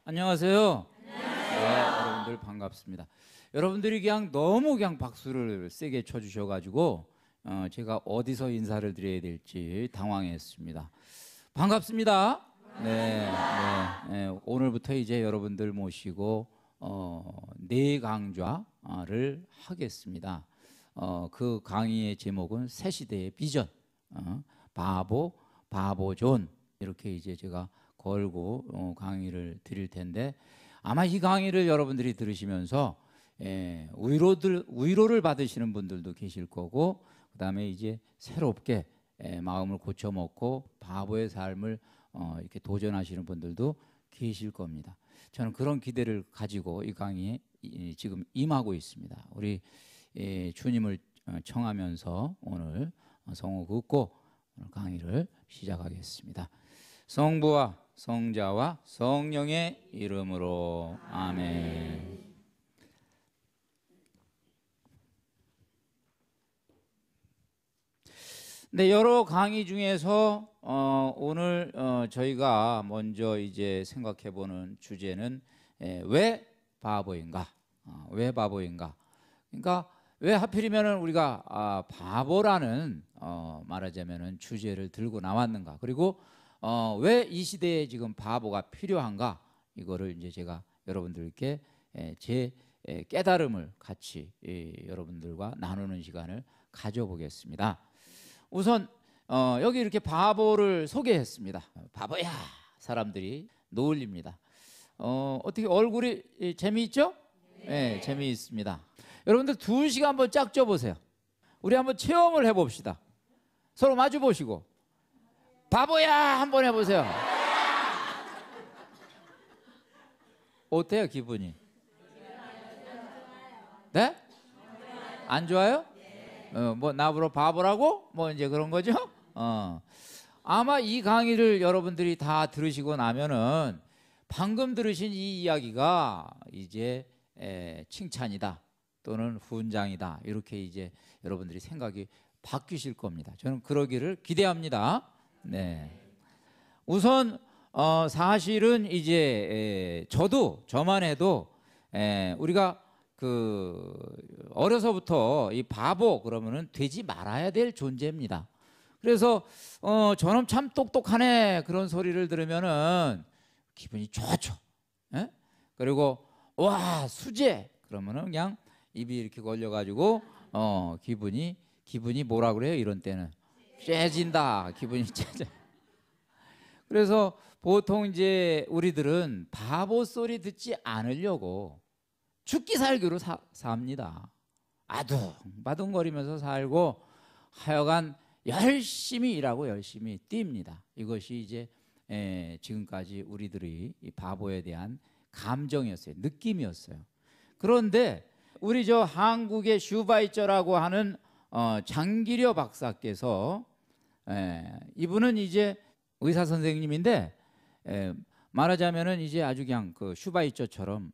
안녕하세요. 네, 여러분들 반갑습니다. 여러분들이 그냥 너무 그냥 박수를 세게 쳐주셔가지고 제가 어디서 인사를 드려야 될지 당황했습니다. 반갑습니다. 오늘부터 이제 여러분들 모시고 네 강좌를 하겠습니다. 그 강의의 제목은 새 시대의 비전, 바보존 이렇게 이제 제가 걸고 강의를 드릴 텐데, 아마 이 강의를 여러분들이 들으시면서 위로를 받으시는 분들도 계실 거고, 그 다음에 이제 새롭게 마음을 고쳐먹고 바보의 삶을 이렇게 도전하시는 분들도 계실 겁니다. 저는 그런 기대를 가지고 이 강의에 지금 임하고 있습니다. 우리 주님을 청하면서 오늘 성호 긋고 오늘 강의를 시작하겠습니다. 성부와 성자와 성령의 이름으로 아멘. 네, 여러 강의 중에서 오늘 저희가 먼저 이제 생각해보는 주제는 왜 바보인가? 왜 바보인가? 그러니까 왜 하필이면 우리가 바보라는 말하자면은 주제를 들고 나왔는가? 그리고 왜 이 시대에 지금 바보가 필요한가? 이거를 이제 제가 여러분들께 제 깨달음을 같이 여러분들과 나누는 시간을 가져보겠습니다. 우선 여기 이렇게 바보를 소개했습니다. 바보야 사람들이 놀립니다. 어떻게 얼굴이 재미있죠? 네, 재미있습니다. 여러분들 2시간 한번 짝 쪄보세요. 우리 한번 체험을 해봅시다. 서로 마주 보시고 바보야 한번 해보세요. 어때요 기분이? 네? 안 좋아요? 뭐 나보러 바보라고? 뭐 이제 그런 거죠? 아마 이 강의를 여러분들이 다 들으시고 나면은 방금 들으신 이 이야기가 이제 칭찬이다 또는 훈장이다 이렇게 이제 여러분들이 생각이 바뀌실 겁니다. 저는 그러기를 기대합니다. 네. 우선 사실은 이제 저만 해도 우리가 그 어려서부터 이 바보 그러면은 되지 말아야 될 존재입니다. 그래서 저놈 참 똑똑하네 그런 소리를 들으면은 기분이 좋죠. 예? 그리고 와 수제 그러면은 그냥 입이 이렇게 걸려가지고 기분이 뭐라 그래요? 이런 때는 째진다. 기분이 째져. 그래서 보통 이제 우리들은 바보 소리 듣지 않으려고 죽기 살기로 삽니다. 아둥바둥거리면서 살고 하여간 열심히 일하고 열심히 뜁니다. 이것이 이제 지금까지 우리들이 이 바보에 대한 감정이었어요. 느낌이었어요. 그런데 우리 저 한국의 슈바이처라고 하는 장기려 박사께서 이분은 이제 의사 선생님인데 말하자면은 이제 아주 그냥 그 슈바이처처럼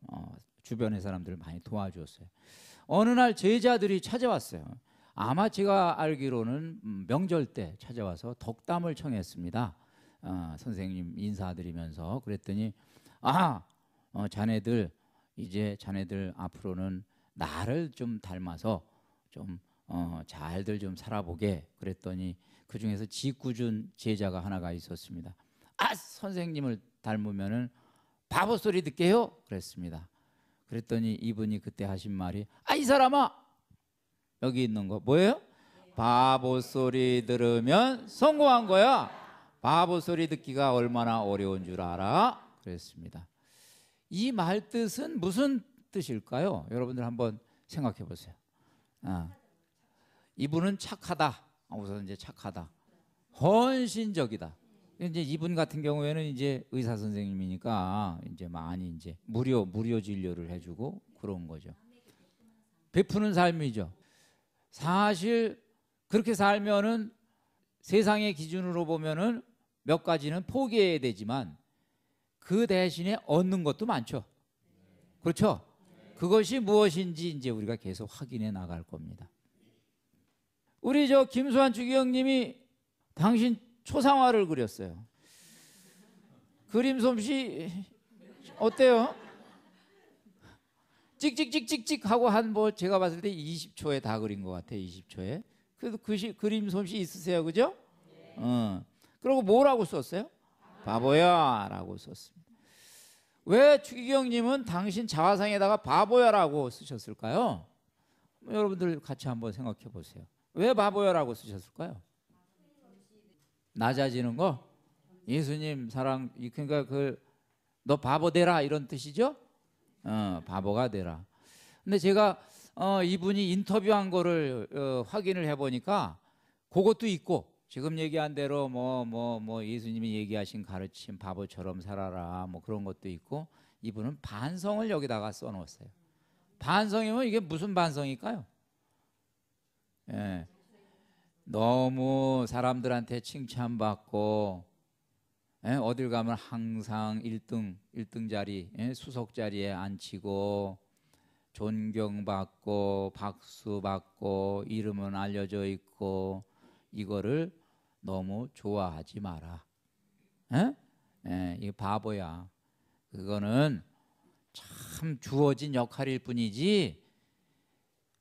주변의 사람들을 많이 도와주었어요. 어느 날 제자들이 찾아왔어요. 아마 제가 알기로는 명절 때 찾아와서 덕담을 청했습니다. 선생님 인사드리면서 그랬더니 자네들 앞으로는 나를 좀 닮아서 좀 잘들 좀 살아보게 그랬더니 그 중에서 짓궂은 제자가 하나가 있었습니다. 선생님을 닮으면은 바보 소리 듣게요 그랬습니다. 그랬더니 이분이 그때 하신 말이 이 사람아 여기 있는 거 뭐예요? 바보 소리 들으면 성공한 거야. 바보 소리 듣기가 얼마나 어려운 줄 알아? 그랬습니다. 이 말 뜻은 무슨 뜻일까요? 여러분들 한번 생각해 보세요. 이분은 착하다. 우선 이제 착하다. 헌신적이다. 이제 이분 같은 경우에는 이제 의사 선생님이니까 이제 많이 이제 무료 진료를 해주고 그런 거죠. 베푸는 삶이죠. 사실 그렇게 살면은 세상의 기준으로 보면은 몇 가지는 포기해야 되지만 그 대신에 얻는 것도 많죠. 그렇죠? 그것이 무엇인지 이제 우리가 계속 확인해 나갈 겁니다. 우리 저 김수환 주기영님이 당신 초상화를 그렸어요. 그림 솜씨 어때요? 찍찍찍찍찍 하고 한 뭐 제가 봤을 때 20초에 다 그린 것 같아요. 20초에. 그래도 그림 솜씨 있으세요, 그죠? 그리고 뭐라고 썼어요? 바보야라고 썼습니다. 왜 추기경님은 당신 자화상에다가 바보야라고 쓰셨을까요? 여러분들 같이 한번 생각해 보세요. 왜 바보야라고 쓰셨을까요? 낮아지는 거? 예수님 사랑, 그러니까 너 바보 되라 이런 뜻이죠? 바보가 되라. 근데 제가 이분이 인터뷰한 거를 확인을 해보니까 그것도 있고, 지금 얘기한 대로 뭐 예수님이 얘기하신 가르침 바보처럼 살아라 뭐 그런 것도 있고, 이분은 반성을 여기다가 써놓았어요. 반성이면 이게 무슨 반성일까요? 예. 너무 사람들한테 칭찬받고, 예? 어딜 가면 항상 1등 자리, 예? 수석 자리에 앉히고 존경받고 박수받고 이름은 알려져 있고, 이거를 너무 좋아하지 마라. 예? 예, 이게 바보야. 그거는 참 주어진 역할일 뿐이지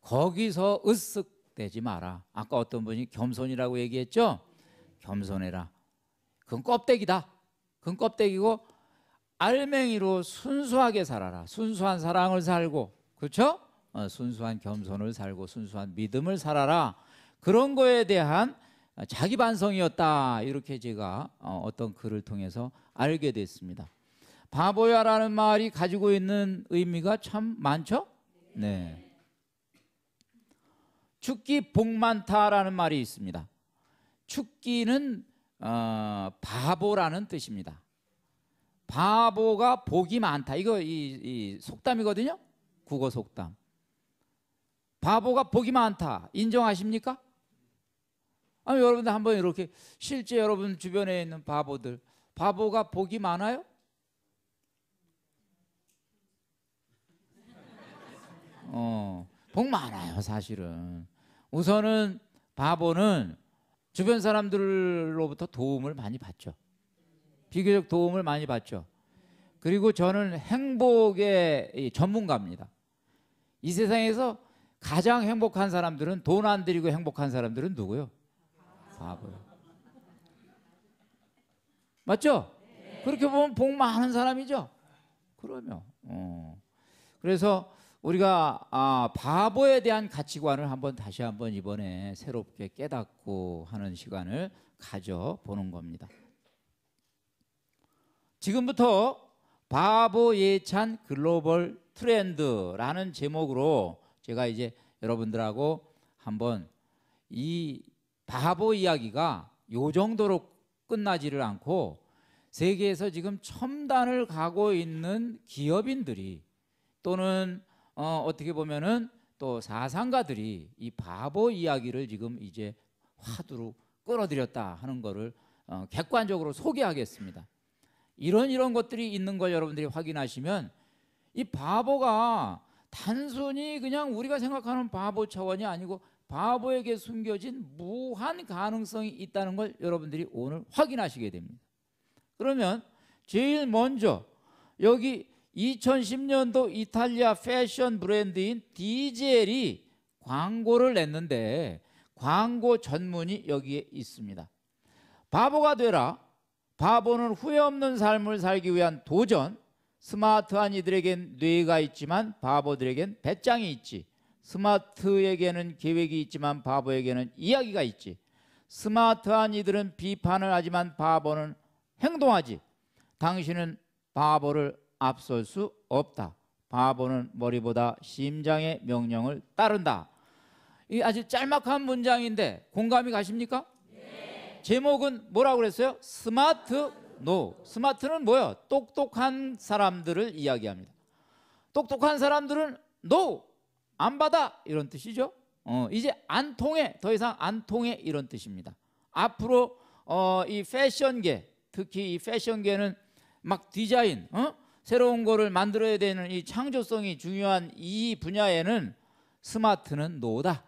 거기서 으쓱대지 마라. 아까 어떤 분이 겸손이라고 얘기했죠? 겸손해라. 그건 껍데기다. 그건 껍데기고, 알맹이로 순수하게 살아라. 순수한 사랑을 살고, 그렇죠? 순수한 겸손을 살고 순수한 믿음을 살아라. 그런 거에 대한 자기 반성이었다. 이렇게 제가 어떤 글을 통해서 알게 됐습니다. 바보야라는 말이 가지고 있는 의미가 참 많죠? 네. 축기 복 많다라는 말이 있습니다. 축기는 바보라는 뜻입니다. 바보가 복이 많다. 이거 이 속담이거든요. 국어 속담. 바보가 복이 많다. 인정하십니까? 여러분들 한번 이렇게 실제 여러분 주변에 있는 바보들, 바보가 복이 많아요? 복 많아요, 사실은. 우선은 바보는 주변 사람들로부터 도움을 많이 받죠. 비교적 도움을 많이 받죠. 그리고 저는 행복의 전문가입니다. 이 세상에서 가장 행복한 사람들은, 돈 안 들이고 행복한 사람들은 누구요? 바보요. 맞죠? 네. 그렇게 보면 복 많은 사람이죠. 그러면 그래서 우리가 바보에 대한 가치관을 다시 한번 이번에 새롭게 깨닫고 하는 시간을 가져보는 겁니다. 지금부터 바보 예찬 글로벌 트렌드라는 제목으로 제가 이제 여러분들하고 한번 이 바보 이야기가 요 정도로 끝나지를 않고, 세계에서 지금 첨단을 가고 있는 기업인들이 또는 어떻게 보면은 또 사상가들이 이 바보 이야기를 지금 이제 화두로 끌어들였다 하는 거를 객관적으로 소개하겠습니다. 이런 것들이 있는 걸 여러분들이 확인하시면, 이 바보가 단순히 그냥 우리가 생각하는 바보 차원이 아니고 바보에게 숨겨진 무한 가능성이 있다는 걸 여러분들이 오늘 확인하시게 됩니다. 그러면 제일 먼저 여기 2010년도 이탈리아 패션 브랜드인 디젤이 광고를 냈는데, 광고 전문이 여기에 있습니다. 바보가 되라. 바보는 후회 없는 삶을 살기 위한 도전. 스마트한 이들에겐 뇌가 있지만 바보들에겐 배짱이 있지. 스마트에게는 계획이 있지만 바보에게는 이야기가 있지. 스마트한 이들은 비판을 하지만 바보는 행동하지. 당신은 바보를 앞설 수 없다. 바보는 머리보다 심장의 명령을 따른다. 이 아주 짤막한 문장인데 공감이 가십니까? 네. 제목은 뭐라고 그랬어요? 스마트 노. 스마트는 뭐예요? 똑똑한 사람들을 이야기합니다. 똑똑한 사람들은 노, 안 받아, 이런 뜻이죠. 이제 안 통해, 더 이상 안 통해, 이런 뜻입니다. 앞으로 이 패션계, 특히 이 패션계는 막 디자인, 새로운 거를 만들어야 되는 이 창조성이 중요한 이 분야에는 스마트는 노다.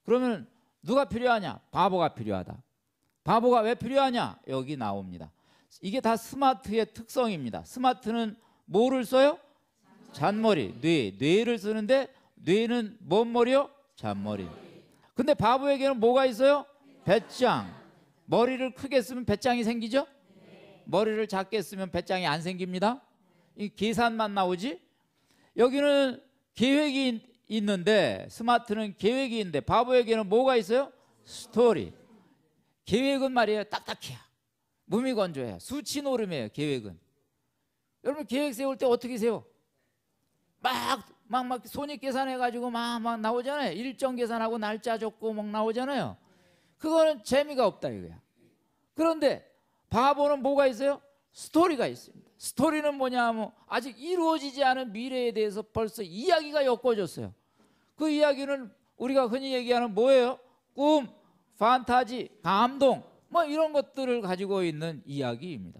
그러면 누가 필요하냐? 바보가 필요하다. 바보가 왜 필요하냐? 여기 나옵니다. 이게 다 스마트의 특성입니다. 스마트는 뭐를 써요? 잔머리. 뇌를 쓰는데 뇌는 뭔 머리요? 잔머리. 근데 바보에게는 뭐가 있어요? 배짱. 머리를 크게 쓰면 배짱이 생기죠? 머리를 작게 쓰면 배짱이 안 생깁니다. 이 계산만 나오지. 여기는 계획이 있는데, 스마트는 계획이 있는데 바보에게는 뭐가 있어요? 스토리. 계획은 말이에요, 딱딱해요. 무미건조해요. 수치 노름이에요. 계획은. 여러분 계획 세울 때 어떻게 세워? 막 손익 계산해가지고 막 나오잖아요. 일정 계산하고 날짜 적고 막 나오잖아요. 그거는 재미가 없다 이거야. 그런데 바보는 뭐가 있어요? 스토리가 있습니다. 스토리는 뭐냐 하면 아직 이루어지지 않은 미래에 대해서 벌써 이야기가 엮어졌어요. 그 이야기는 우리가 흔히 얘기하는 뭐예요? 꿈, 판타지, 감동 뭐 이런 것들을 가지고 있는 이야기입니다.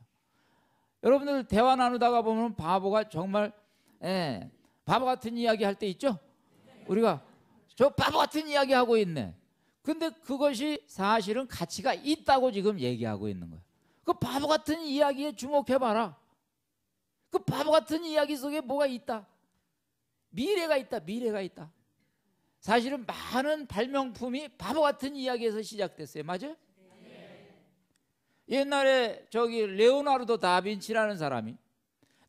여러분들 대화 나누다가 보면 바보가 정말 바보 같은 이야기 할 때 있죠? 우리가 저 바보 같은 이야기 하고 있네. 근데 그것이 사실은 가치가 있다고 지금 얘기하고 있는 거예요. 그 바보 같은 이야기에 주목해봐라. 그 바보 같은 이야기 속에 뭐가 있다? 미래가 있다. 미래가 있다. 사실은 많은 발명품이 바보 같은 이야기에서 시작됐어요. 맞아요? 네. 옛날에 저기 레오나르도 다빈치라는 사람이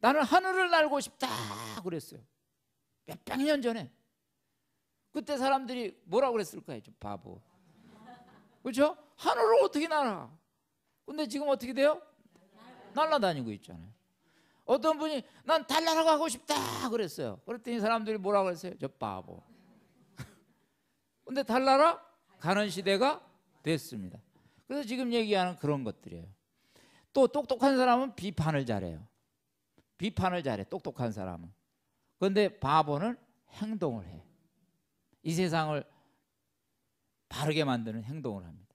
나는 하늘을 날고 싶다 그랬어요. 몇백 년 전에. 그때 사람들이 뭐라고 그랬을까요? 좀 바보. 그렇죠? 하늘을 어떻게 날아? 근데 지금 어떻게 돼요? 날아다니고 있잖아요. 어떤 분이 난 달 날아가고 싶다 그랬어요. 그랬더니 사람들이 뭐라고 그랬어요? 저 바보. 근데 달 날아가는 시대가 됐습니다. 그래서 지금 얘기하는 그런 것들이에요. 또 똑똑한 사람은 비판을 잘해요. 비판을 잘해, 똑똑한 사람은. 그런데 바보는 행동을 해. 이 세상을 바르게 만드는 행동을 합니다.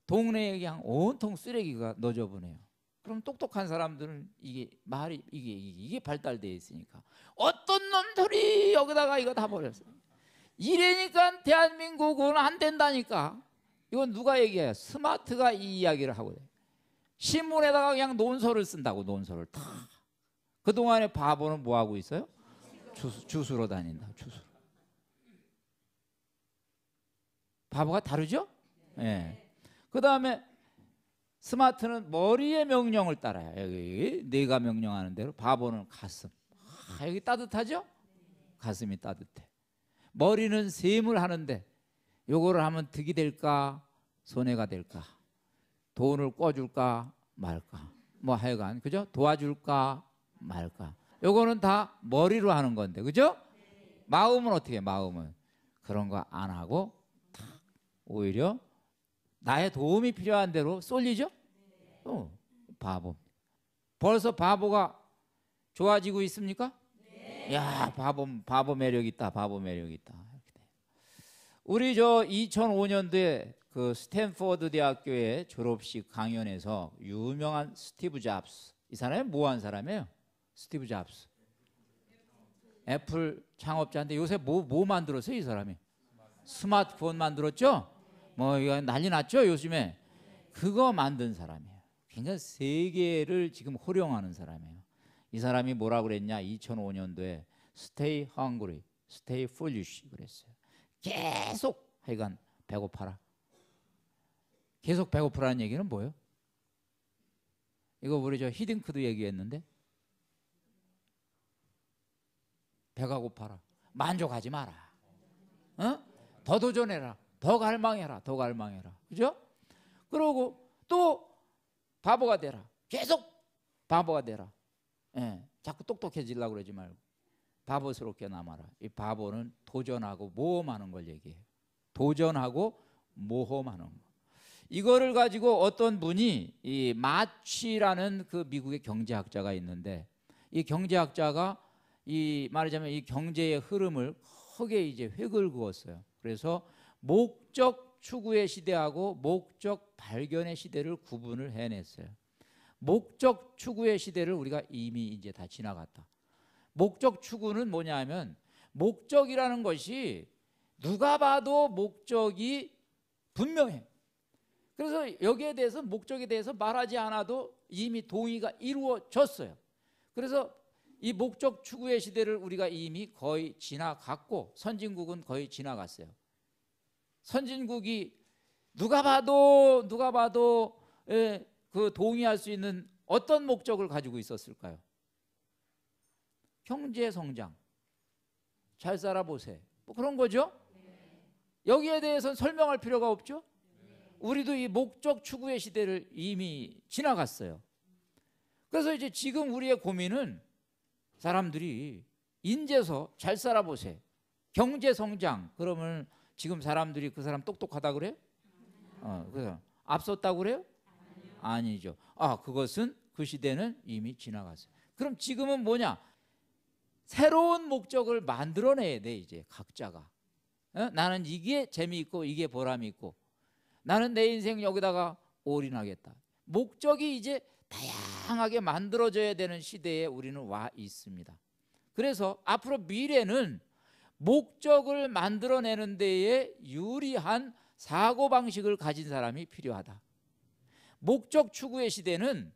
동네에 그냥 온통 쓰레기가 너저분해요. 그럼 똑똑한 사람들은 이게 말이 이게 발달되어 있으니까 어떤 놈들이 여기다가 이거 다 버렸어요. 이래니까 대한민국은 안 된다니까. 이건 누가 얘기해요? 스마트가 이 이야기를 하고 돼요. 신문에다가 그냥 논설을 쓴다고. 논설을 다. 그동안에 바보는 뭐 하고 있어요? 주수로 다닌다. 주수로. 바보가 다르죠? 예. 네. 그 다음에 스마트는 머리의 명령을 따라요. 여기 내가 명령하는 대로. 바보는 가슴. 여기 따뜻하죠? 가슴이 따뜻해. 머리는 셈을 하는데 요거를 하면 득이 될까 손해가 될까, 돈을 꿔줄까 말까, 뭐 하여간 그죠? 도와줄까 말까. 요거는 다 머리로 하는 건데, 그죠? 마음은 어떻게 해? 마음은 그런 거 안 하고 탁 오히려 나의 도움이 필요한 대로 쏠리죠? 바보. 벌써 바보가 좋아지고 있습니까? 야, 바보 매력 있다. 바보 매력 있다. 우리 저 2005년도에 그 스탠퍼드 대학교의 졸업식 강연에서 유명한 스티브 잡스, 이 사람이 뭐 한 사람이에요? 스티브 잡스. 애플 창업자인데 요새 뭐 만들었어요, 이 사람이? 스마트폰 만들었죠? 뭐 이거 난리 났죠, 요즘에. 그거 만든 사람이에요. 굉장히 세계를 지금 호령하는 사람이에요. 이 사람이 뭐라고 그랬냐? 2005년도에 Stay hungry, stay foolish 그랬어요. 계속 하여간 배고파라. 계속 배고프라는 얘기는 뭐예요? 이거 우리 저 히딩크도 얘기했는데, 배가 고파라. 만족하지 마라. 더 도전해라. 더 갈망해라. 더 갈망해라. 그죠? 그러고 또 바보가 되라. 계속 바보가 되라. 자꾸 똑똑해지려고 그러지 말고 바보스럽게 남아라. 이 바보는 도전하고 모험하는 걸 얘기해요. 도전하고 모험하는 거. 이거를 가지고 어떤 분이 이 마취라는 그 미국의 경제학자가 있는데, 이 경제학자가 이 말하자면 이 경제의 흐름을 크게 이제 획을 그었어요. 그래서 목적 추구의 시대하고 목적 발견의 시대를 구분을 해냈어요. 목적 추구의 시대를 우리가 이미 이제 다 지나갔다. 목적 추구는 뭐냐면, 목적이라는 것이 누가 봐도 목적이 분명해. 그래서 여기에 대해서, 목적에 대해서 말하지 않아도 이미 동의가 이루어졌어요. 그래서 이 목적 추구의 시대를 우리가 이미 거의 지나갔고 선진국은 거의 지나갔어요. 선진국이 누가 봐도 그 동의할 수 있는 어떤 목적을 가지고 있었을까요? 경제 성장, 잘 살아보세, 뭐 그런 거죠. 여기에 대해서는 설명할 필요가 없죠. 우리도 이 목적 추구의 시대를 이미 지나갔어요. 그래서 이제 지금 우리의 고민은 사람들이 인재서 잘 살아보세, 경제 성장, 그러면 지금 사람들이 그 사람 똑똑하다 그래요? 그래서 앞섰다고 그래요? 아니죠. 그것은 그 시대는 이미 지나갔어요. 그럼 지금은 뭐냐? 새로운 목적을 만들어내야 돼. 이제 각자가 나는 이게 재미있고 이게 보람이 있고 나는 내 인생 여기다가 올인하겠다. 목적이 이제 다양하게 만들어져야 되는 시대에 우리는 와 있습니다. 그래서 앞으로 미래는 목적을 만들어내는 데에 유리한 사고방식을 가진 사람이 필요하다. 목적 추구의 시대는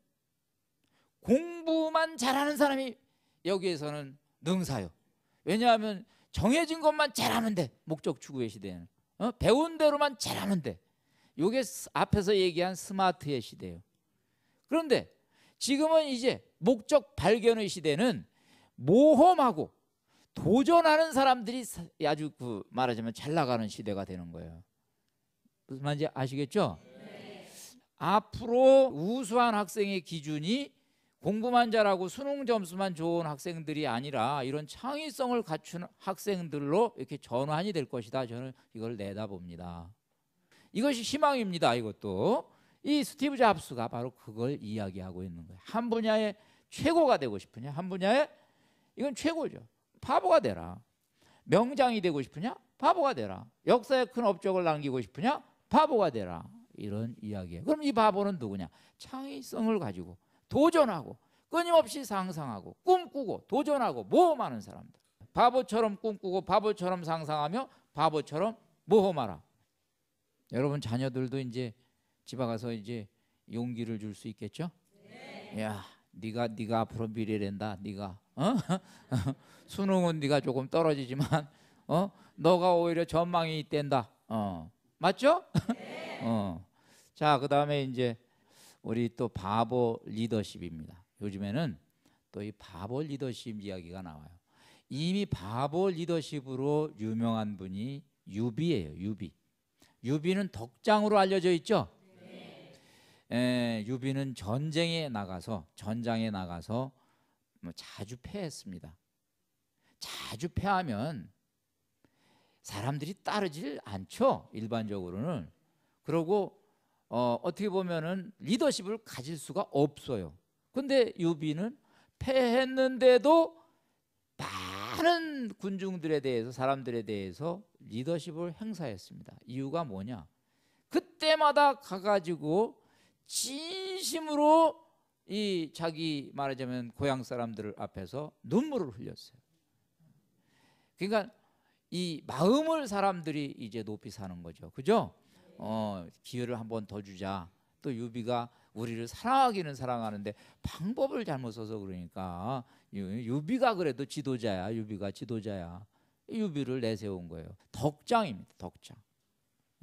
공부만 잘하는 사람이 여기에서는 능사요. 왜냐하면 정해진 것만 잘하면 돼. 목적 추구의 시대는 배운 대로만 잘하면 돼. 이게 앞에서 얘기한 스마트의 시대예요. 그런데 지금은 이제 목적 발견의 시대는 모험하고 도전하는 사람들이 아주 말하자면 잘 나가는 시대가 되는 거예요. 무슨 말인지 아시겠죠? 네. 앞으로 우수한 학생의 기준이 공부만 잘하고 수능 점수만 좋은 학생들이 아니라 이런 창의성을 갖춘 학생들로 이렇게 전환이 될 것이다. 저는 이걸 내다봅니다. 이것이 희망입니다. 이것도 이 스티브 잡스가 바로 그걸 이야기하고 있는 거예요. 한 분야의 최고가 되고 싶으냐? 한 분야의 이건 최고죠. 바보가 되라. 명장이 되고 싶으냐? 바보가 되라. 역사에 큰 업적을 남기고 싶으냐? 바보가 되라. 이런 이야기예요. 그럼 이 바보는 누구냐? 창의성을 가지고 도전하고 끊임없이 상상하고 꿈꾸고 도전하고 모험하는 사람들. 바보처럼 꿈꾸고 바보처럼 상상하며 바보처럼 모험하라. 여러분 자녀들도 이제 집에 가서 이제 용기를 줄 수 있겠죠? 네. 야, 네가 앞으로 미래랜다. 네가 수능은 네가 조금 떨어지지만 너가 오히려 전망이 있댄다. 맞죠? 네. 자, 그다음에 이제 우리 또 바보 리더십입니다. 요즘에는 또 이 바보 리더십 이야기가 나와요. 이미 바보 리더십으로 유명한 분이 유비예요. 유비는 덕장으로 알려져 있죠. 유비는 전장에 나가서 자주 패했습니다. 자주 패하면 사람들이 따르질 않죠. 일반적으로는. 그리고 어떻게 보면은 리더십을 가질 수가 없어요. 근데 유비는 패했는데도 많은 군중들에 대해서 사람들에 대해서 리더십을 행사했습니다. 이유가 뭐냐? 그때마다 가가지고 진심으로 이 자기 말하자면 고향 사람들 앞에서 눈물을 흘렸어요. 그러니까 이 마음을 사람들이 이제 높이 사는 거죠. 그죠? 기회를 한 번 더 주자. 또 유비가 우리를 사랑하기는 사랑하는데 방법을 잘못 써서 그러니까 유비가 그래도 지도자야. 유비가 지도자야. 유비를 내세운 거예요. 덕장입니다. 덕장.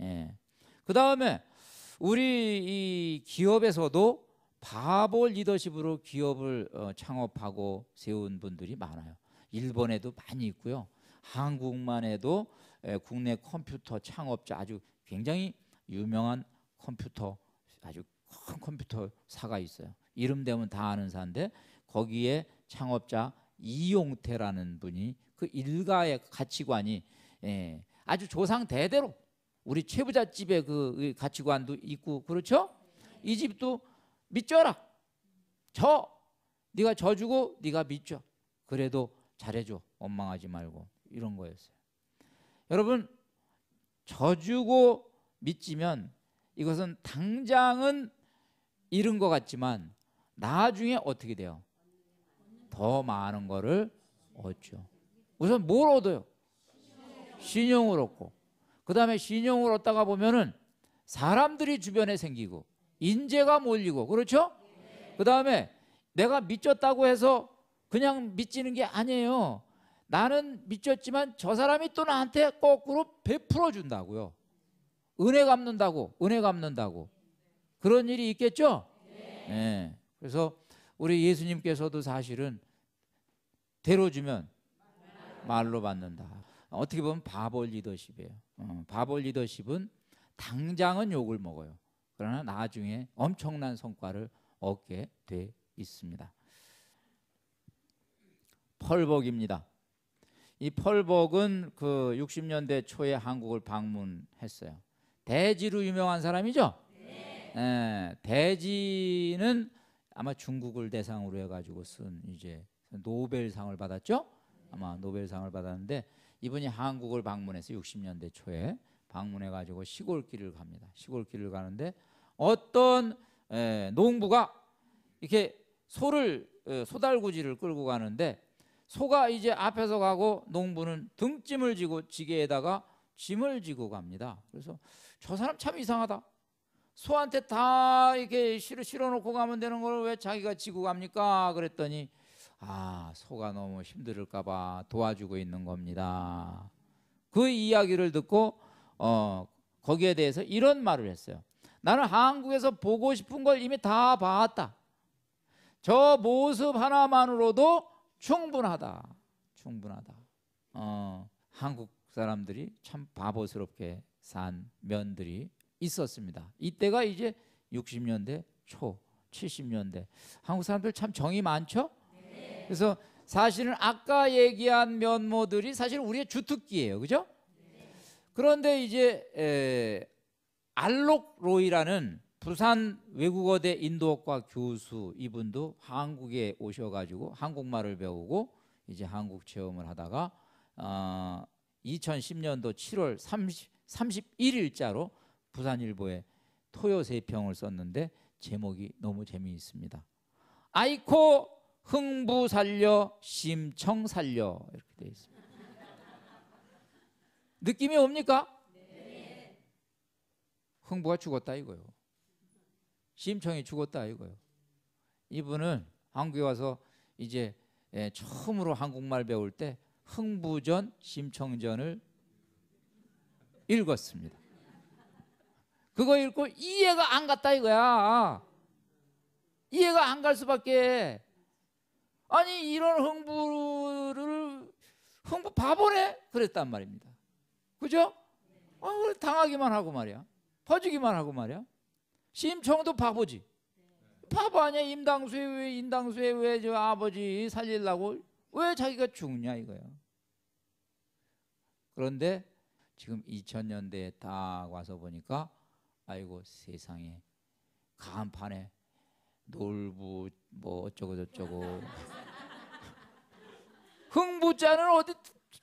예. 그 다음에 우리 이 기업에서도 바보 리더십으로 기업을 창업하고 세운 분들이 많아요. 일본에도 많이 있고요. 한국만 해도 국내 컴퓨터 창업자 아주 굉장히 유명한 컴퓨터 아주 큰 컴퓨터사가 있어요. 이름 대면 다 아는 사인데 거기에 창업자 이용태라는 분이 그 일가의 가치관이 아주 조상 대대로 우리 최부자 집의 그 가치관도 있고 그렇죠? 이 집도 믿져라. 네가 져주고 네가 믿죠. 그래도 잘해줘. 원망하지 말고 이런 거였어요. 여러분 져주고 믿지면 이것은 당장은 잃은 것 같지만 나중에 어떻게 돼요? 더 많은 거를 얻죠. 우선 뭘 얻어요? 신용을 얻고 그 다음에 신용을 얻다가 보면은 사람들이 주변에 생기고 인재가 몰리고 그렇죠? 그 다음에 내가 믿졌다고 해서 그냥 믿지는 게 아니에요. 나는 믿었지만 저 사람이 또 나한테 거꾸로 베풀어 준다고요. 은혜 갚는다고, 은혜 갚는다고. 그런 일이 있겠죠? 네. 그래서 우리 예수님께서도 사실은 대로 주면 말로 받는다. 어떻게 보면 바보 리더십이에요. 바보 리더십은 당장은 욕을 먹어요. 그러나 나중에 엄청난 성과를 얻게 돼 있습니다. 펄벅입니다. 이 펄벅은 그 60년대 초에 한국을 방문했어요. 대지로 유명한 사람이죠? 네. 대지는 아마 중국을 대상으로 해가지고 쓴 이제 노벨상을 받았죠? 아마 노벨상을 받았는데 이분이 한국을 방문해서 60년대 초에 방문해가지고 시골길을 갑니다. 시골길을 가는데 어떤 농부가 이렇게 소달구지를 끌고 가는데 소가 이제 앞에서 가고 농부는 등짐을 지고 지게에다가 짐을 지고 갑니다. 그래서 저 사람 참 이상하다. 소한테 다 이렇게 실어놓고 가면 되는 걸 왜 자기가 지고 갑니까? 그랬더니 소가 너무 힘들을까 봐 도와주고 있는 겁니다. 그 이야기를 듣고 거기에 대해서 이런 말을 했어요. 나는 한국에서 보고 싶은 걸 이미 다 봤다. 저 모습 하나만으로도 충분하다. 충분하다. 한국 사람들이 참 바보스럽게 산 면들이 있었습니다. 이때가 이제 60년대 초, 70년대. 한국 사람들 참 정이 많죠? 네. 그래서 사실은 아까 얘기한 면모들이 사실 우리의 주특기예요. 그죠? 네. 그런데 이제 알록 로이라는 부산 외국어대 인도학과 교수, 이분도 한국에 오셔가지고 한국말을 배우고 이제 한국 체험을 하다가 2010년도 7월 31일자로 부산일보에 토요세평을 썼는데 제목이 너무 재미있습니다. 아이코 흥부 살려 심청 살려 이렇게 되어 있습니다. 느낌이 옵니까? 네. 흥부가 죽었다 이거요. 심청이 죽었다 이거요. 이분은 한국에 와서 이제 처음으로 한국말 배울 때 흥부전 심청전을 읽었습니다. 그거 읽고 이해가 안 갔다 이거야. 이해가 안 갈 수밖에. 아니 이런 흥부 바보네 그랬단 말입니다. 그죠? 당하기만 하고 말이야. 퍼주기만 하고 말이야. 심청도 바보지. 바보 아니야. 인당수에 왜 저 아버지 살리려고 왜 자기가 죽냐 이거야. 그런데 지금 2000년대에 딱 와서 보니까 아이고 세상에 간판에 놀부 뭐 어쩌고 저쩌고 흥부자는 어디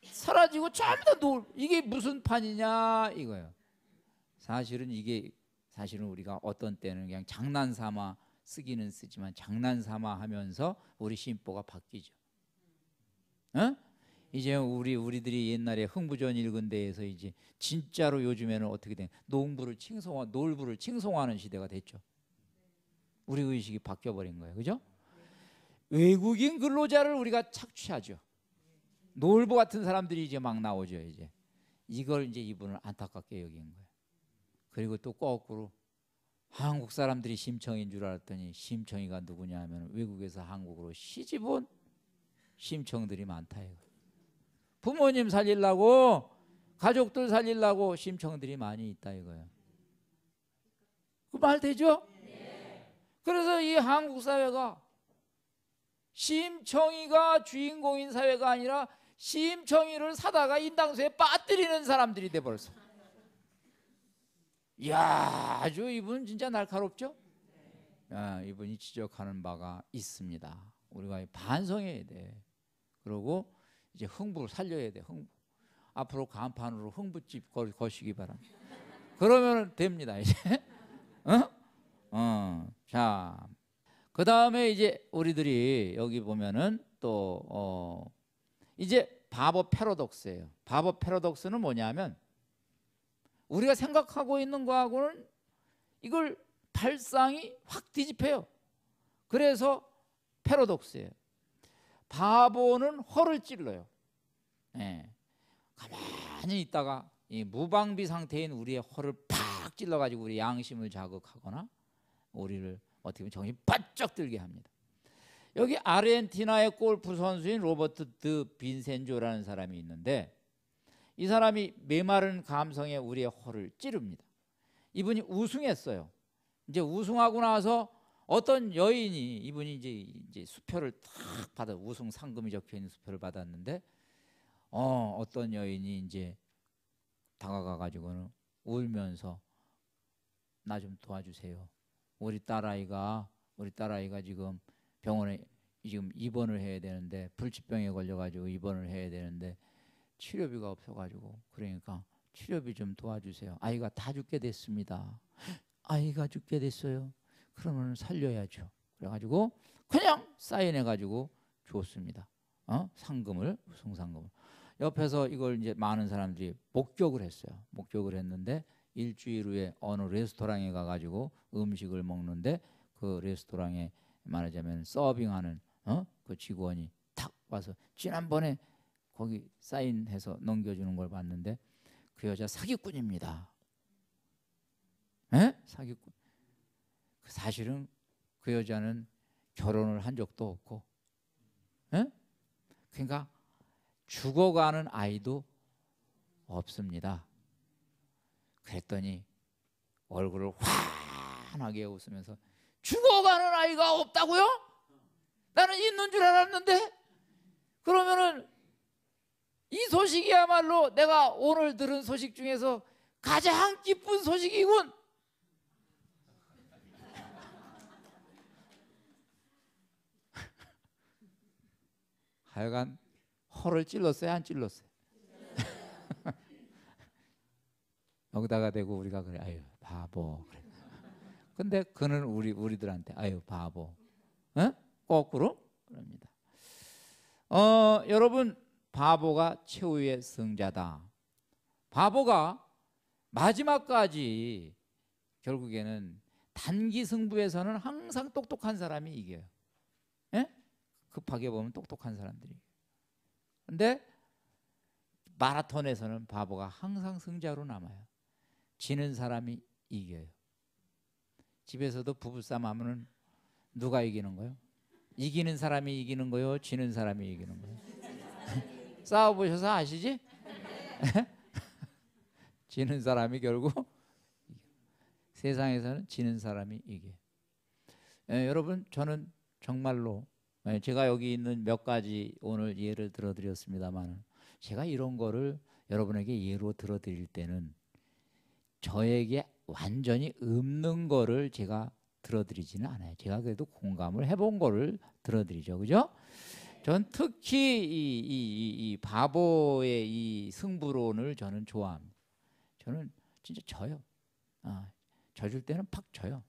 사라지고 전부 다 이게 무슨 판이냐 이거예요. 사실은 우리가 어떤 때는 그냥 장난삼아 쓰기는 쓰지만 장난삼아 하면서 우리 심보가 바뀌죠. 이제 우리들이 옛날에 흥부전 읽은 데에서 이제 진짜로 요즘에는 어떻게 된 놀부를 칭송하는 시대가 됐죠. 우리 의식이 바뀌어 버린 거예요. 그죠? 외국인 근로자를 우리가 착취하죠. 놀부 같은 사람들이 이제 막 나오죠. 이걸 이제 이분을 안타깝게 여긴 거예요. 그리고 또 거꾸로 한국 사람들이 심청인 줄 알았더니 심청이가 누구냐 하면 외국에서 한국으로 시집 온 심청들이 많다 이거. 부모님 살리려고 가족들 살리려고 심청들이 많이 있다 이거예요. 그 말 되죠? 네. 그래서 이 한국 사회가 심청이가 주인공인 사회가 아니라 심청이를 사다가 인당수에 빠뜨리는 사람들이 돼버렸어. 이야, 아주 이분 진짜 날카롭죠? 이분이 지적하는 바가 있습니다. 우리가 반성해야 돼. 그리고 이제 흥부를 살려야 돼. 흥부. 앞으로 간판으로 흥부집 거시기 바랍니다. 그러면 됩니다. 이제. 자, 그 다음에 이제 우리들이 여기 보면은 또 이제 바보 패러독스예요. 바보 패러독스는 뭐냐면 우리가 생각하고 있는 거하고는 이걸 발상이 확 뒤집혀요. 그래서 패러독스예요. 바보는 허를 찔러요. 예. 가만히 있다가 이 무방비 상태인 우리의 허를 팍 찔러가지고 우리 양심을 자극하거나 우리를 어떻게 보면 정신 바짝 들게 합니다. 여기 아르헨티나의 골프 선수인 로버트 드 빈센조라는 사람이 있는데 이 사람이 메마른 감성에 우리의 허를 찌릅니다. 이분이 우승했어요. 이제 우승하고 나서 어떤 여인이 이분이 이제 수표를 탁 받아 우승 상금이 적혀 있는 수표를 받았는데 어떤 여인이 이제 다가가 가지고는 울면서 나 좀 도와주세요. 우리 딸아이가 지금 병원에 지금 입원을 해야 되는데 불치병에 걸려가지고 입원을 해야 되는데 치료비가 없어가지고 그러니까 치료비 좀 도와주세요. 아이가 다 죽게 됐습니다. 아이가 죽게 됐어요. 그러면 살려야죠. 그래가지고 그냥 사인해가지고 줬습니다. 상금을 우승 상금을. 옆에서 이걸 이제 많은 사람들이 목격을 했어요. 목격을 했는데 일주일 후에 어느 레스토랑에 가가지고 음식을 먹는데 그 레스토랑에 말하자면 서빙하는 그 직원이 탁 와서 지난번에 거기 사인해서 넘겨주는 걸 봤는데 그 여자 사기꾼입니다. 에? 사기꾼. 사실은 그 여자는 결혼을 한 적도 없고, 에? 그러니까 죽어가는 아이도 없습니다. 그랬더니 얼굴을 환하게 웃으면서 죽어가는 아이가 없다고요? 나는 있는 줄 알았는데. 그러면은 이 소식이야말로 내가 오늘 들은 소식 중에서 가장 기쁜 소식이군. 하여간 허를 찔렀어요, 안 찔렀어요? 여기다가 대고 우리가 그래, 아유 바보. 그래. 근데 그는 우리들한테 아유 바보. 거꾸로 그럽니다. 여러분, 바보가 최후의 승자다. 바보가 마지막까지 결국에는 단기 승부에서는 항상 똑똑한 사람이 이겨요. 예? 급하게 보면 똑똑한 사람들이. 근데 마라톤에서는 바보가 항상 승자로 남아요. 지는 사람이 이겨요. 집에서도 부부싸움 하면은 누가 이기는 거예요? 이기는 사람이 이기는 거요? 지는 사람이 이기는 거예요? 싸워보셔서 아시지? 지는 사람이 결국 세상에서는 지는 사람이 이겨요. 여러분, 저는 정말로 제가 여기 있는 몇 가지 오늘 예를 들어드렸습니다만 제가 이런 거를 여러분에게 예로 들어드릴 때는 저에게 완전히 없는 거를 제가 들어드리지는 않아요. 제가 그래도 공감을 해본 거를 들어드리죠. 그죠? 전 특히 이 바보의 이 승부론을 저는 좋아합니다. 저는 진짜 져요. 져줄 때는 팍 져요.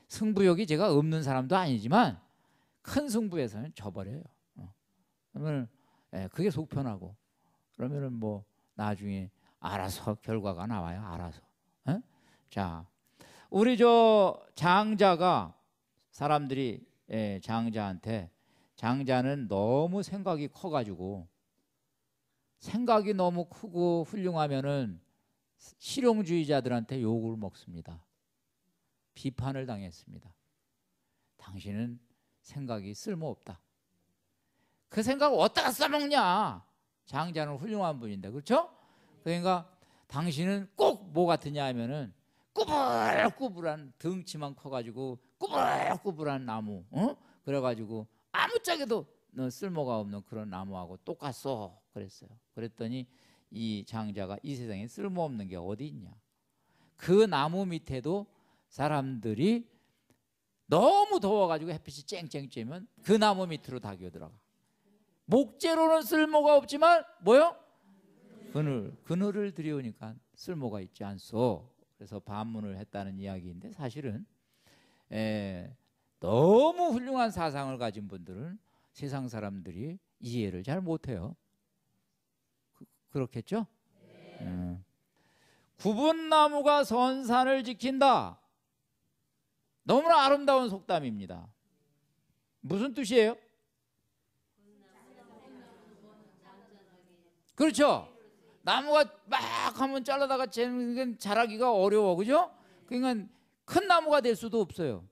승부욕이 제가 없는 사람도 아니지만 큰 승부에서는 져버려요. 그러면 그게 속 편하고 그러면은 뭐 나중에 알아서 결과가 나와요. 알아서. 자, 우리 저 장자가 사람들이 장자한테 장자는 너무 생각이 커가지고 생각이 너무 크고 훌륭하면은 실용주의자들한테 욕을 먹습니다. 비판을 당했습니다. 당신은 생각이 쓸모없다. 그 생각을 어디다가 써먹냐? 장자는 훌륭한 분인데, 그렇죠? 그러니까 당신은 꼭 뭐 같으냐 하면은 꾸불꾸불한 덩치만 커가지고 꾸불꾸불한 나무, 그래가지고 아무짝에도 쓸모가 없는 그런 나무하고 똑같소 그랬어요. 그랬더니 이 장자가 이 세상에 쓸모없는 게 어디 있냐? 그 나무 밑에도 사람들이 너무 더워가지고 햇빛이 쨍쨍 쬐면 그 나무 밑으로 다 기어들어가. 목재로는 쓸모가 없지만 뭐요? 그늘을 들여오니까 쓸모가 있지 않소. 그래서 반문을 했다는 이야기인데 사실은 너무 훌륭한 사상을 가진 분들은 세상 사람들이 이해를 잘 못해요. 그렇겠죠? 구분나무가 선산을 지킨다. 너무나 아름다운 속담입니다. 무슨 뜻이에요? 그렇죠? 나무가 막 하면 잘라다가 자라기가 어려워, 그죠? 그러니까 큰 나무가 될 수도 없어요.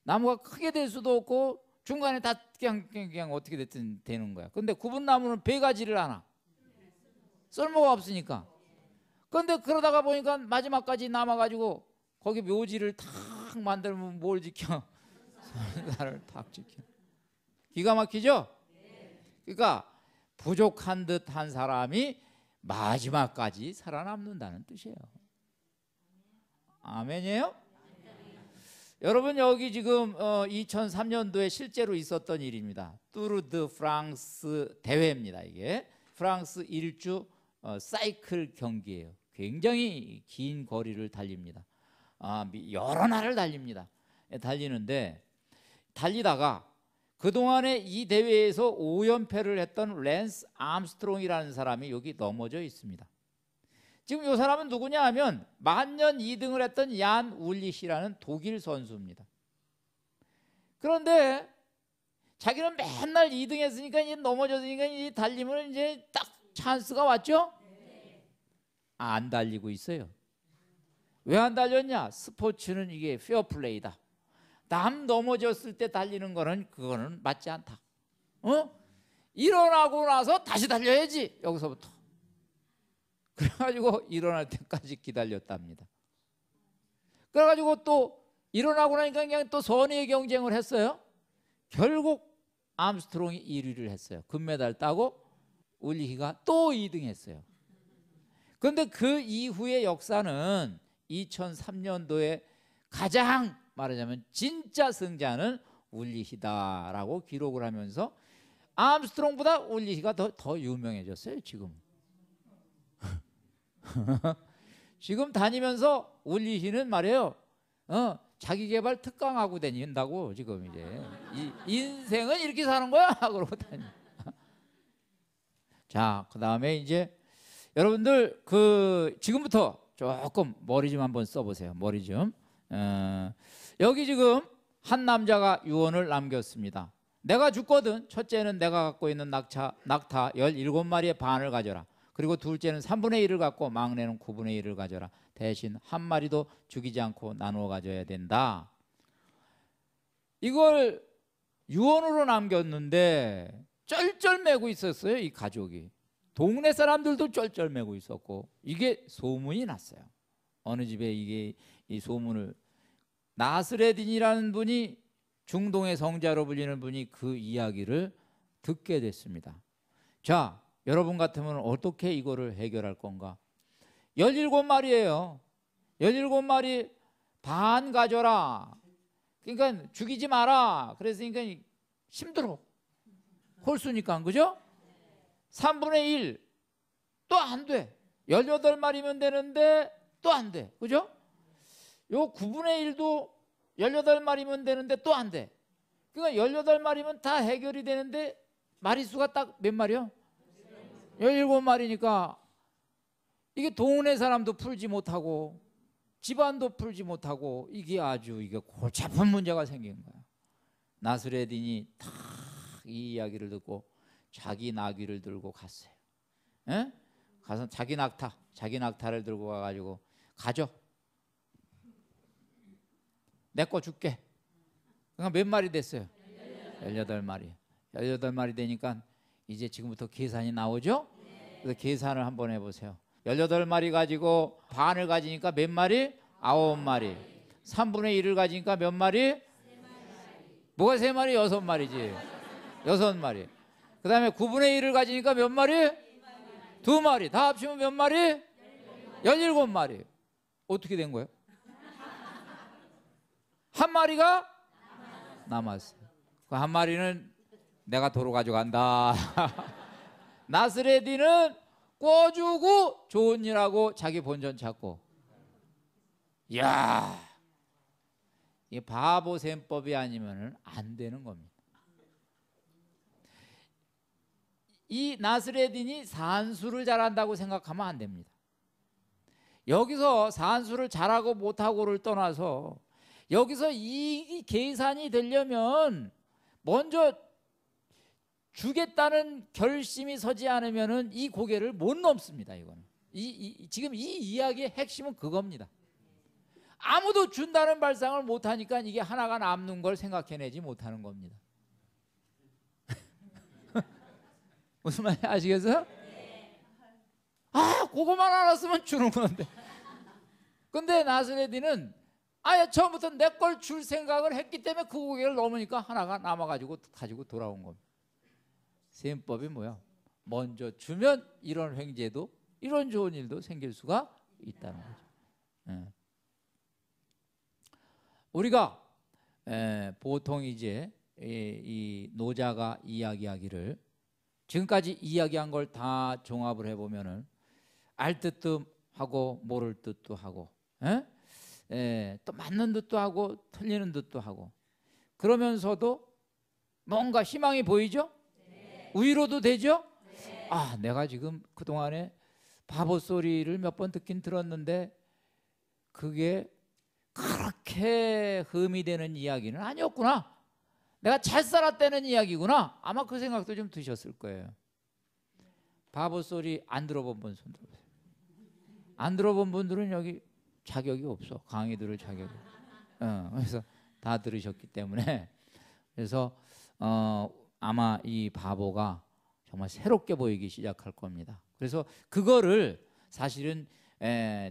나무가 크게 될 수도 없고 중간에 다 그냥 어떻게 됐든 되는 거야. 근데 굽은 나무는 배가지를 않아. 쓸모가 없으니까. 근데 그러다가 보니까 마지막까지 남아가지고 거기 묘지를 탁 만들면 뭘 지켜? 나를 탁 지켜. 기가 막히죠? 그러니까 부족한 듯한 사람이 마지막까지 살아남는다는 뜻이에요. 아멘이에요? 여러분, 여기 지금 2003년도에 실제로 있었던 일입니다. 뚜르 드 프랑스 대회입니다. 이게 프랑스 일주 사이클 경기예요. 굉장히 긴 거리를 달립니다. 여러 날을 달립니다. 달리는데 달리다가 그동안에 이 대회에서 5연패를 했던 랜스 암스트롱이라는 사람이 여기 넘어져 있습니다. 지금 이 사람은 누구냐 하면 만년 2등을 했던 얀 울리히라는 독일 선수입니다. 그런데 자기는 맨날 2등 했으니까 이제 넘어졌으니까 이제 달리면 이제 딱 찬스가 왔죠? 안 달리고 있어요. 왜 안 달렸냐? 스포츠는 이게 페어플레이다. 남 넘어졌을 때 달리는 거는 그거는 맞지 않다. 일어나고 나서 다시 달려야지. 여기서부터. 그래가지고 일어날 때까지 기다렸답니다. 그래가지고 또 일어나고 나니까 그냥 또 선의의 경쟁을 했어요. 결국 암스트롱이 1위를 했어요. 금메달 따고 울리히가 또 2등 했어요. 그런데 그 이후의 역사는 2003년도에 가장 말하자면 진짜 승자는 울리히다라고 기록을 하면서 암스트롱보다 울리히가 더 유명해졌어요. 지금 다니면서 울리히는 말이에요. 자기 개발 특강하고 다닌다고 지금 이제 인생은 이렇게 사는 거야 그러고 다니. 자, 그다음에 이제 여러분들 지금부터 조금 머리 좀 한번 써보세요. 머리 좀. 여기 지금 한 남자가 유언을 남겼습니다. 내가 죽거든 첫째는 내가 갖고 있는 낙타 17마리의 반을 가져라. 그리고 둘째는 3분의 1을 갖고 막내는 9분의 1을 가져라. 대신 한 마리도 죽이지 않고 나누어 가져야 된다. 이걸 유언으로 남겼는데 쩔쩔매고 있었어요. 이 가족이. 동네 사람들도 쩔쩔매고 있었고 이게 소문이 났어요. 어느 집에 이 소문을 나스레딘이라는 분이 중동의 성자로 불리는 분이 그 이야기를 듣게 됐습니다. 자, 여러분 같으면 어떻게 이거를 해결할 건가? 17마리예요. 17마리 반 가져라. 그러니까 죽이지 마라. 그랬으니까 힘들어. 홀수니까, 그죠? 3분의 1 또 안 돼. 18마리면 되는데 또 안 돼. 그죠? 요 9분의 1도 18마리면 되는데 또 안 돼. 그러니까 18마리면 다 해결이 되는데 마리수가 딱 몇 마리요? 17마리니까 이게 동네 사람도 풀지 못하고 집안도 풀지 못하고 이게 골치 아픈 문제가 생긴 거야. 나스레딘이 딱 이 이야기를 듣고 자기 나귀를 들고 갔어요. 에? 가서 자기 낙타를 들고 가가지고 가져. 내 거 줄게. 그러니까 몇 마리 됐어요? 18마리. 18마리 되니까 이제 지금부터 계산이 나오죠? 그래서 계산을 한번 해보세요. 18마리 가지고 반을 가지니까 몇 마리? 9마리. 3분의 1을 가지니까 몇 마리? 뭐가 3마리? 6마리지. 6마리. 그 다음에 9분의 1을 가지니까 몇 마리? 2마리. 다 합치면 몇 마리? 17마리. 어떻게 된 거예요? 한 마리가 남았어요. 그 한 마리는 내가 도로 가져간다. 나스레딘은 꿔주고 좋은 일하고 자기 본전 찾고. 이야, 이 바보 셈법이 아니면 안 되는 겁니다. 이 나스레딘이 산수를 잘한다고 생각하면 안 됩니다. 여기서 산수를 잘하고 못하고를 떠나서 여기서 이 계산이 되려면 먼저 주겠다는 결심이 서지 않으면은 이 고개를 못 넘습니다. 이거는 지금 이 이야기의 핵심은 그겁니다. 아무도 준다는 발상을 못하니까 이게 하나가 남는 걸 생각해내지 못하는 겁니다. 무슨 말인지 아시겠어요? 아, 그거만 알았으면 주는 건데. 근데 나스레디는 아예 처음부터 내 걸 줄 생각을 했기 때문에 그 고개를 넘으니까 하나가 남아가지고 가지고 돌아온 겁니다. 셈법이 뭐야? 먼저 주면 이런 횡재도, 이런 좋은 일도 생길 수가 있다는 거죠. 우리가 보통 이제 이 노자가 이야기하기를, 지금까지 이야기한 걸 다 종합을 해보면은 알 듯도 하고 모를 듯도 하고, 또 맞는 듯도 하고 틀리는 듯도 하고, 그러면서도 뭔가 희망이 보이죠? 네. 위로도 되죠? 네. 아, 내가 지금 그동안에 바보 소리를 몇 번 듣긴 들었는데 그게 그렇게 흠이 되는 이야기는 아니었구나, 내가 잘 살았다는 이야기구나, 아마 그 생각도 좀 드셨을 거예요. 바보 소리 안 들어본 분 손 들어보세요. 안 들어본 분들은 여기 자격이 없어. 강의 들을 자격이. 그래서 다 들으셨기 때문에, 그래서 아마 이 바보가 정말 새롭게 보이기 시작할 겁니다. 그래서 그거를 사실은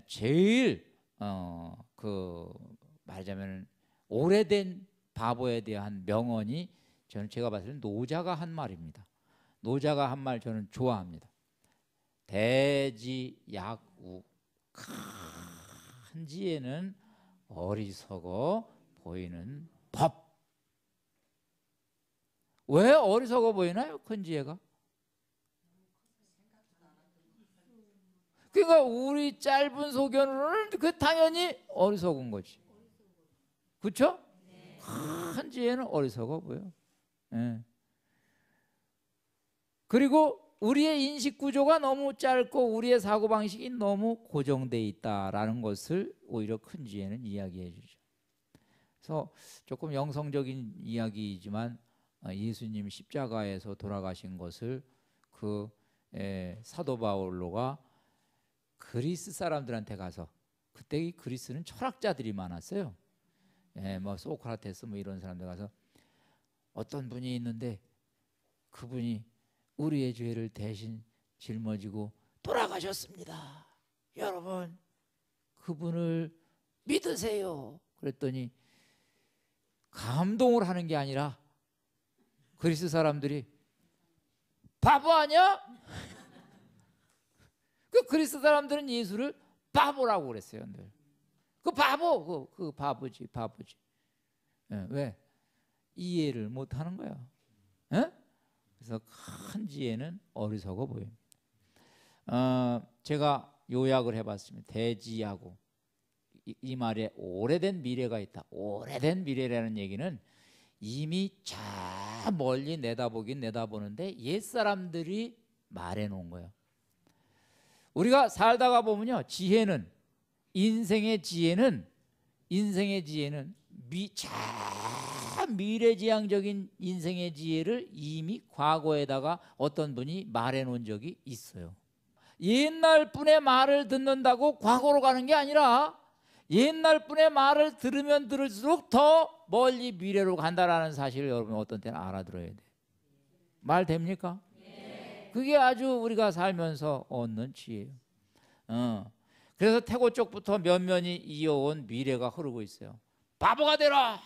제일 그 말하자면 오래된 바보에 대한 명언이, 제가 봤을 때 노자가 한 말입니다. 노자가 한 말 저는 좋아합니다. 대지약우, 큰 지혜는 어리석어 보이는 법. 왜 어리석어 보이나요? 큰 지혜가? 그러니까 우리 짧은 소견으로는 그 당연히 어리석은 거지. 그렇죠? 큰 지혜는 어리석어 보여. 그리고 우리의 인식 구조가 너무 짧고 우리의 사고방식이 너무 고정되어 있다라는 것을 오히려 큰 지혜는 이야기해 주죠. 그래서 조금 영성적인 이야기이지만 예수님 십자가에서 돌아가신 것을 그 사도 바울로가 그리스 사람들한테 가서, 그때 이 그리스는 철학자들이 많았어요. 뭐 소크라테스 뭐 이런 사람들 가서 어떤 분이 있는데 그분이 우리의 죄를 대신 짊어지고 돌아가셨습니다. 여러분 그분을 믿으세요. 그랬더니 감동을 하는 게 아니라 그리스 사람들이 바보 아니야? 그 그리스 사람들은 예수를 바보라고 그랬어요. 늘. 그 바보, 그 바보지. 왜? 이해를 못하는 거야. 그래서 큰 지혜는 어리석어 보입니다. 제가 요약을 해봤습니다. 대지하고 이 말에 오래된 미래가 있다. 오래된 미래라는 얘기는 이미 저 멀리 내다보는데 옛사람들이 말해놓은 거예요. 우리가 살다가 보면요, 지혜는, 인생의 지혜는 미래지향적인 인생의 지혜를 이미 과거에다가 어떤 분이 말해놓은 적이 있어요. 옛날 분의 말을 듣는다고 과거로 가는 게 아니라 옛날 분의 말을 들으면 들을수록 더 멀리 미래로 간다라는 사실을 여러분 어떤 때는 알아들어야 돼. 말 됩니까? 그게 아주 우리가 살면서 얻는 지혜예요. 그래서 태고 쪽부터 면면이 이어온 미래가 흐르고 있어요. 바보가 되라!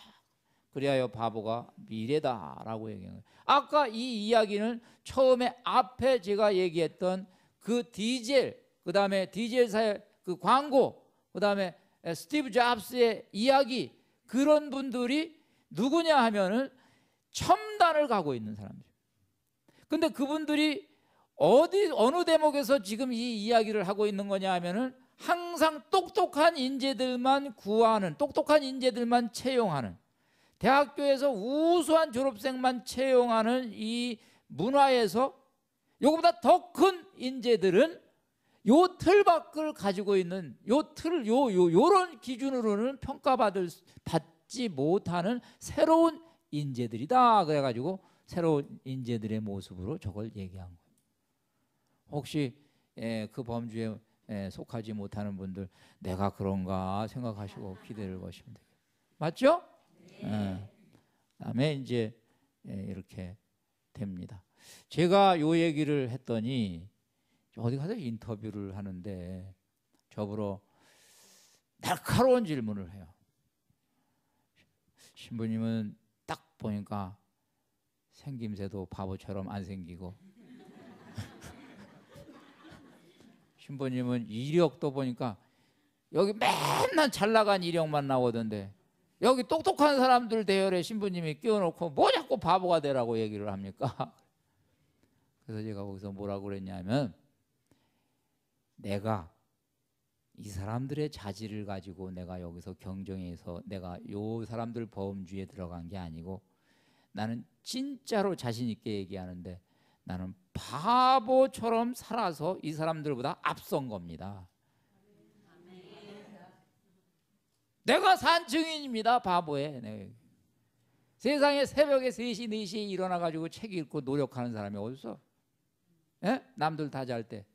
그리하여 바보가 미래다라고 얘기해요. 아까 이 이야기는 처음에 앞에 제가 얘기했던 그 디젤, 그 다음에 디젤사의 그 광고, 그 다음에 스티브 잡스의 이야기, 그런 분들이 누구냐 하면은 첨단을 가고 있는 사람들. 근데 그분들이 어느 대목에서 지금 이 이야기를 하고 있는 거냐 하면은 항상 똑똑한 인재들만 구하는, 똑똑한 인재들만 채용하는, 대학교에서 우수한 졸업생만 채용하는 이 문화에서 요거보다 더 큰 인재들은 요 틀밖을 가지고 있는 요런 기준으로는 받지 못하는 새로운 인재들이다. 그래가지고 새로운 인재들의 모습으로 저걸 얘기한 거예요. 혹시 그 범주에 속하지 못하는 분들 내가 그런가 생각하시고 기대를 거시면 돼요. 맞죠? 그다음에 이제 이렇게 됩니다. 제가 요 얘기를 했더니 어디 가서 인터뷰를 하는데 저보러 날카로운 질문을 해요. 신부님은 딱 보니까 생김새도 바보처럼 안 생기고 신부님은 이력도 보니까 여기 맨날 잘 나간 이력만 나오던데 여기 똑똑한 사람들 대열에 신부님이 끼워놓고 뭐 자꾸 바보가 되라고 얘기를 합니까? 그래서 제가 거기서 뭐라고 그랬냐면 내가 이 사람들의 자질을 가지고 내가 여기서 경정해서 내가 요 사람들 범주에 들어간 게 아니고 나는 진짜로 자신 있게 얘기하는데 나는 바보처럼 살아서 이 사람들보다 앞선 겁니다. 내가 산 증인입니다. 바보에. 네. 세상에 새벽에 3시, 4시에 일어나가지고 책 읽고 노력하는 사람이 어딨어? 예? 남들 다 잘 때.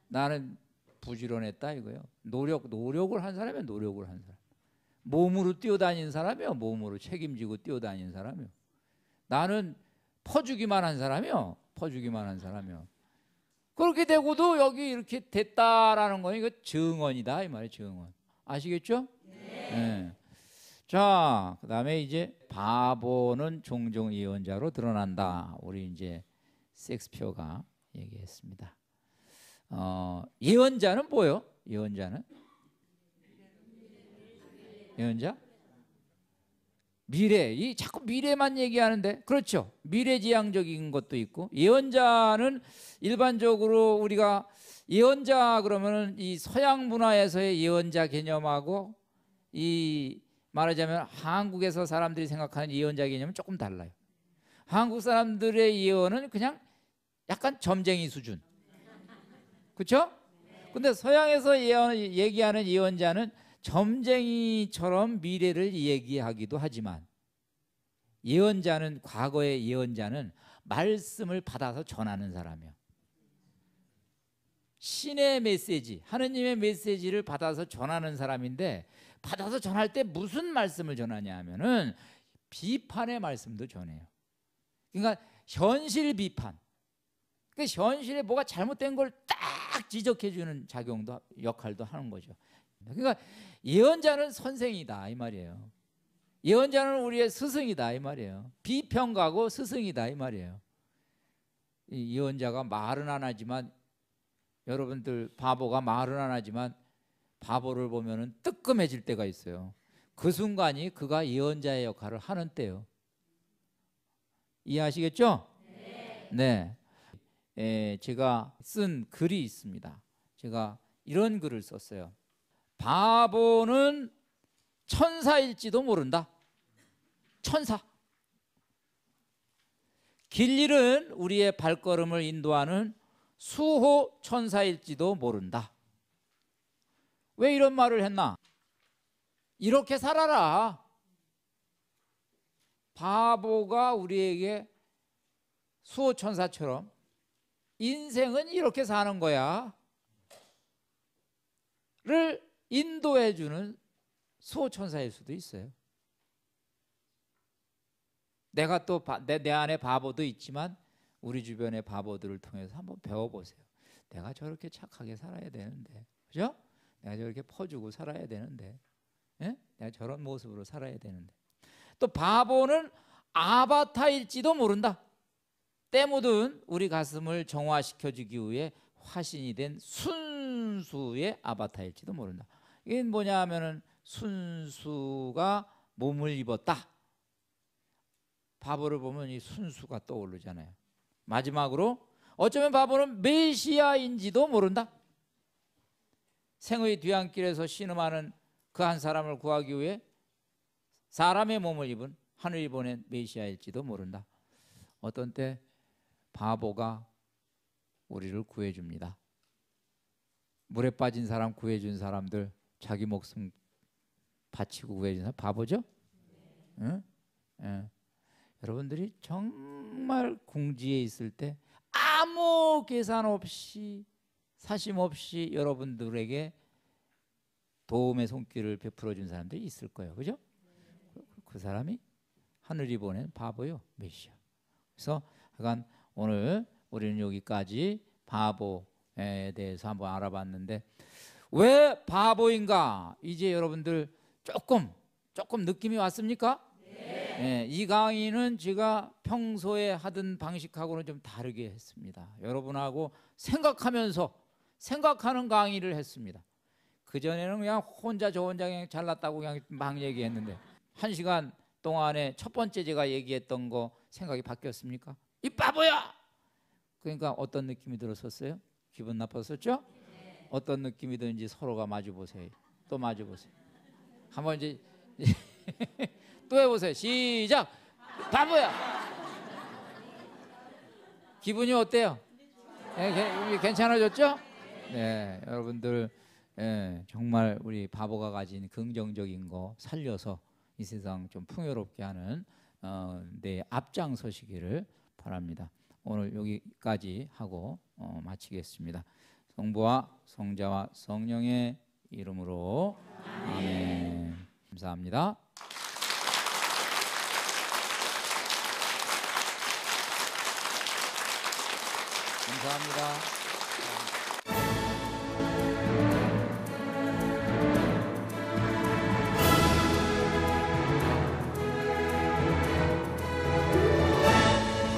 나는 부지런했다 이거요. 노력을 한 사람이야. 노력을 한 사람. 몸으로 뛰어다니는 사람이요. 몸으로 책임지고 뛰어다니는 사람이요. 나는 퍼주기만 한 사람이요. 퍼주기만 한 사람이요. 그렇게 되고도 여기 이렇게 됐다라는 건 이거 증언이다 이 말이에요. 증언. 아시겠죠? 네. 자, 그다음에 이제 바보는 종종 예언자로 드러난다. 우리 이제 섹스피어가 얘기했습니다. 예언자는 뭐예요? 예언자? 미래. 자꾸 미래만 얘기하는데 그렇죠. 미래지향적인 것도 있고 예언자는 일반적으로 우리가 예언자 그러면은 이 서양 문화에서의 예언자 개념하고 이 말하자면 한국에서 사람들이 생각하는 예언자 개념은 조금 달라요. 한국 사람들의 예언은 그냥 약간 점쟁이 수준. 그렇죠? 근데 서양에서 얘기하는 예언자는 점쟁이처럼 미래를 얘기하기도 하지만 예언자는 과거의 예언자는 말씀을 받아서 전하는 사람이에요. 신의 메시지, 하느님의 메시지를 받아서 전하는 사람인데 받아서 전할 때 무슨 말씀을 전하냐 하면은 비판의 말씀도 전해요. 그러니까 현실 비판. 그 현실에 뭐가 잘못된 걸 딱 지적해 주는 작용도 역할도 하는 거죠. 그러니까 예언자는 선생이다 이 말이에요. 예언자는 우리의 스승이다 이 말이에요. 비평가고 스승이다 이 말이에요. 이 예언자가 말은 안 하지만 여러분들 바보가 말은 안 하지만 바보를 보면은 뜨끔해질 때가 있어요. 그 순간이 그가 예언자의 역할을 하는 때요. 이해하시겠죠? 네. 제가 쓴 글이 있습니다. 제가 이런 글을 썼어요. 바보는 천사일지도 모른다. 천사. 길 잃은 우리의 발걸음을 인도하는 수호 천사일지도 모른다. 왜 이런 말을 했나? 이렇게 살아라. 바보가 우리에게 수호 천사처럼 인생은 이렇게 사는 거야 를 인도해 주는 수호 천사일 수도 있어요. 내가 또 내 안에 바보도 있지만 우리 주변의 바보들을 통해서 한번 배워보세요. 내가 저렇게 착하게 살아야 되는데, 그죠? 내가 저렇게 퍼주고 살아야 되는데, 예? 내가 저런 모습으로 살아야 되는데. 또 바보는 아바타일지도 모른다. 때 묻은 우리 가슴을 정화시켜주기 위해 화신이 된 순수의 아바타일지도 모른다. 이게 뭐냐 하면은 순수가 몸을 입었다. 바보를 보면 이 순수가 떠오르잖아요. 마지막으로 어쩌면 바보는 메시아인지도 모른다. 생의 뒤안길에서 신음하는 그 한 사람을 구하기 위해 사람의 몸을 입은 하늘이 보낸 메시아일지도 모른다. 어떤 때 바보가 우리를 구해줍니다. 물에 빠진 사람 구해준 사람들, 자기 목숨 바치고 구해준 사람 바보죠? 응? 예. 여러분들이 정말 정말 궁지에 있을 때 아무 계산 없이 사심 없이 여러분들에게 도움의 손길을 베풀어 준 사람들이 있을 거예요. 그죠? 그 사람이 하늘이 보낸 바보요, 메시아. 그래서 약간 오늘 우리는 여기까지 바보에 대해서 한번 알아봤는데, 왜 바보인가? 이제 여러분들 조금 느낌이 왔습니까? 네, 이 강의는 제가 평소에 하던 방식하고는 좀 다르게 했습니다. 여러분하고 생각하는 강의를 했습니다. 그전에는 그냥 혼자 저 혼자 그냥 잘났다고 그냥 막 얘기했는데, 1시간 동안에 첫 번째 제가 얘기했던 거 생각이 바뀌었습니까? 이 바보야! 그러니까 어떤 느낌이 들었었어요? 기분 나빴었죠? 어떤 느낌이 드는지 서로가 마주 보세요. 또 마주 보세요. 한번 이제 또 해보세요. 시작. 바보야. 기분이 어때요? 괜찮아졌죠? 네, 여러분들 정말 우리 바보가 가진 긍정적인 거 살려서 이 세상 좀 풍요롭게 하는 내 앞장서시기를 바랍니다. 오늘 여기까지 하고 마치겠습니다. 성부와 성자와 성령의 이름으로 아멘. 감사합니다. 감사합니다.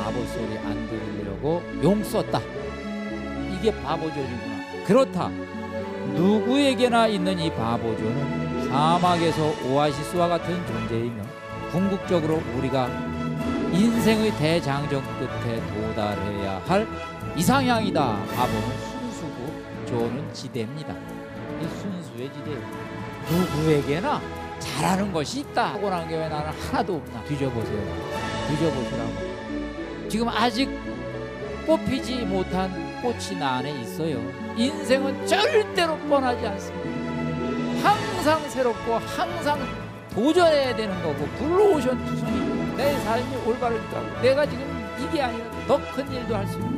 바보 소리 안 들으려고 용 썼다. 이게 바보존이구나. 그렇다. 누구에게나 있는 이 바보존은 사막에서 오아시스와 같은 존재이며, 궁극적으로 우리가 인생의 대장정 끝에 도달해야 할 이상향이다. 바보는 순수고 존은 지대입니다. 이 순수의 지대예요. 누구에게나 잘하는 것이 있다. 타고난 게 왜 나는 하나도 없나? 뒤져보세요. 뒤져보시라고. 지금 아직 뽑히지 못한 꽃이 나 안에 있어요. 인생은 절대로 뻔하지 않습니다. 항상 새롭고 항상 도전해야 되는 거고, 블루오션 투성입니다. 내 삶이 올바르다고 내가 지금 이게 아니라 더 큰 일도 할 수 있는